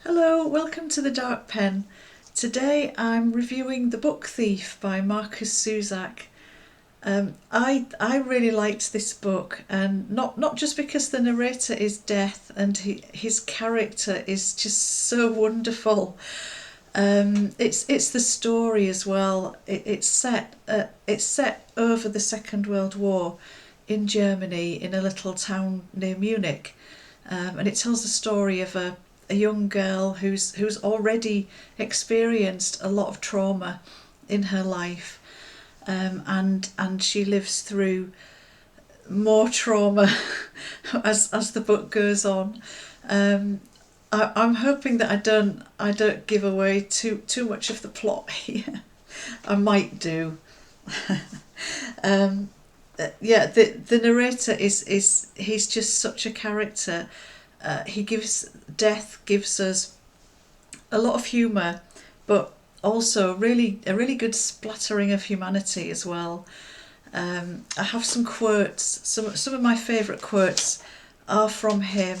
Hello, welcome to the Dark Pen. Today I'm reviewing The Book Thief by Marcus Zusak. I really liked this book, and not just because the narrator is Death and his character is just so wonderful. It's the story as well. It's set over the Second World War in Germany in a little town near Munich, and it tells the story of a young girl who's already experienced a lot of trauma in her life, and she lives through more trauma as the book goes on. I'm hoping that I don't give away too much of the plot here. I might do. um, the narrator is he's just such a character. Death gives us a lot of humour, but also a really good splattering of humanity as well. I have some quotes. Some of my favourite quotes are from him.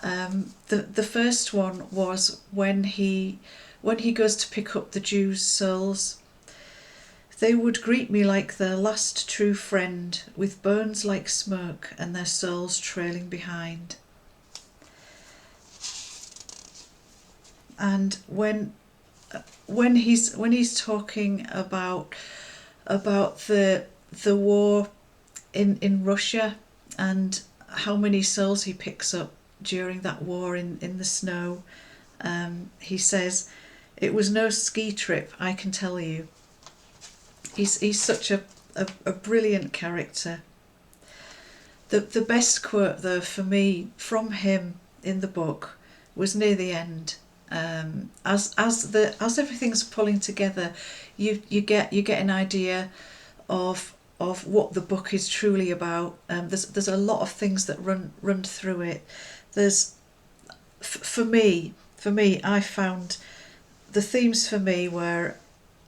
The first one was when he goes to pick up the Jews' souls. They would greet me like their last true friend, with bones like smoke and their souls trailing behind. And when he's talking about the war in Russia and how many souls he picks up during that war in the snow, he says, "It was no ski trip, I can tell you." He's such a brilliant character. The best quote though for me from him in the book was near the end. As everything's pulling together, you get an idea of what the book is truly about. There's a lot of things that run through it. There's for me, I found the themes for me were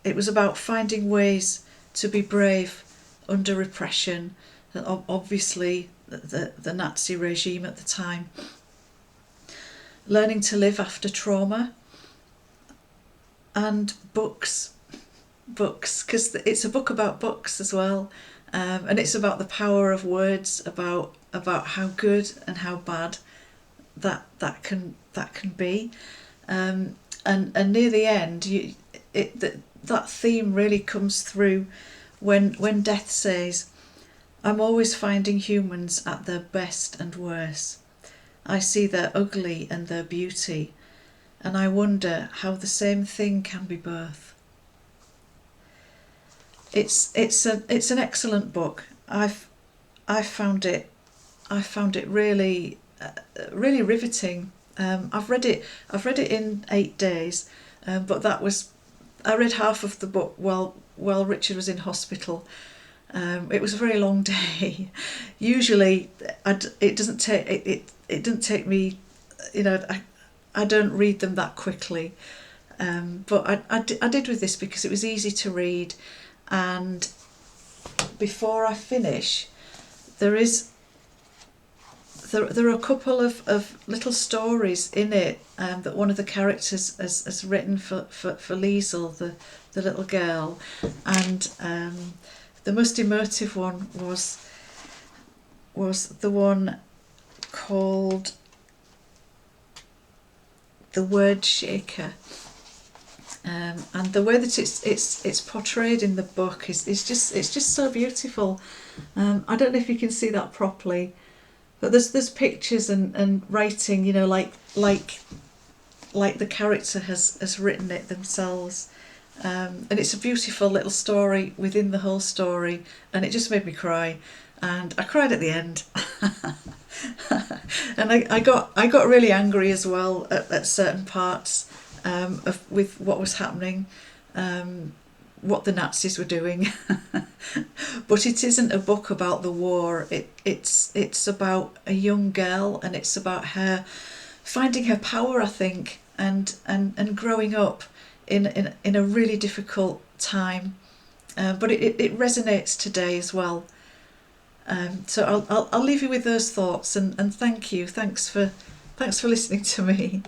it was about finding ways to be brave under repression, obviously the Nazi regime at the time. Learning to live after trauma, and books, because it's a book about books as well, and it's about the power of words, about how good and how bad that can be, and near the end, that theme really comes through when Death says, "I'm always finding humans at their best and worst. I see their ugly and their beauty, and I wonder how the same thing can be both." It's an excellent book. I found it really really riveting. I've read it in 8 days, but I read half of the book while Richard was in hospital. It was a very long day. Usually, it doesn't take me, I don't read them that quickly. But I did with this because it was easy to read, and before I finish, there are a couple of little stories in it, that one of the characters has written for Liesel, the little girl, and the most emotive one was the one called "The Word Shaker," and the way that it's portrayed in the book is just so beautiful. I don't know if you can see that properly, but there's pictures and writing, like the character has written it themselves. And it's a beautiful little story within the whole story, and it just made me cry, and I cried at the end. And I got really angry as well at certain parts, with what was happening, what the Nazis were doing. But it isn't a book about the war. It's about a young girl, and it's about her finding her power, I think, and growing up in a really difficult time, but it resonates today as well. So I'll leave you with those thoughts, and thanks for listening to me.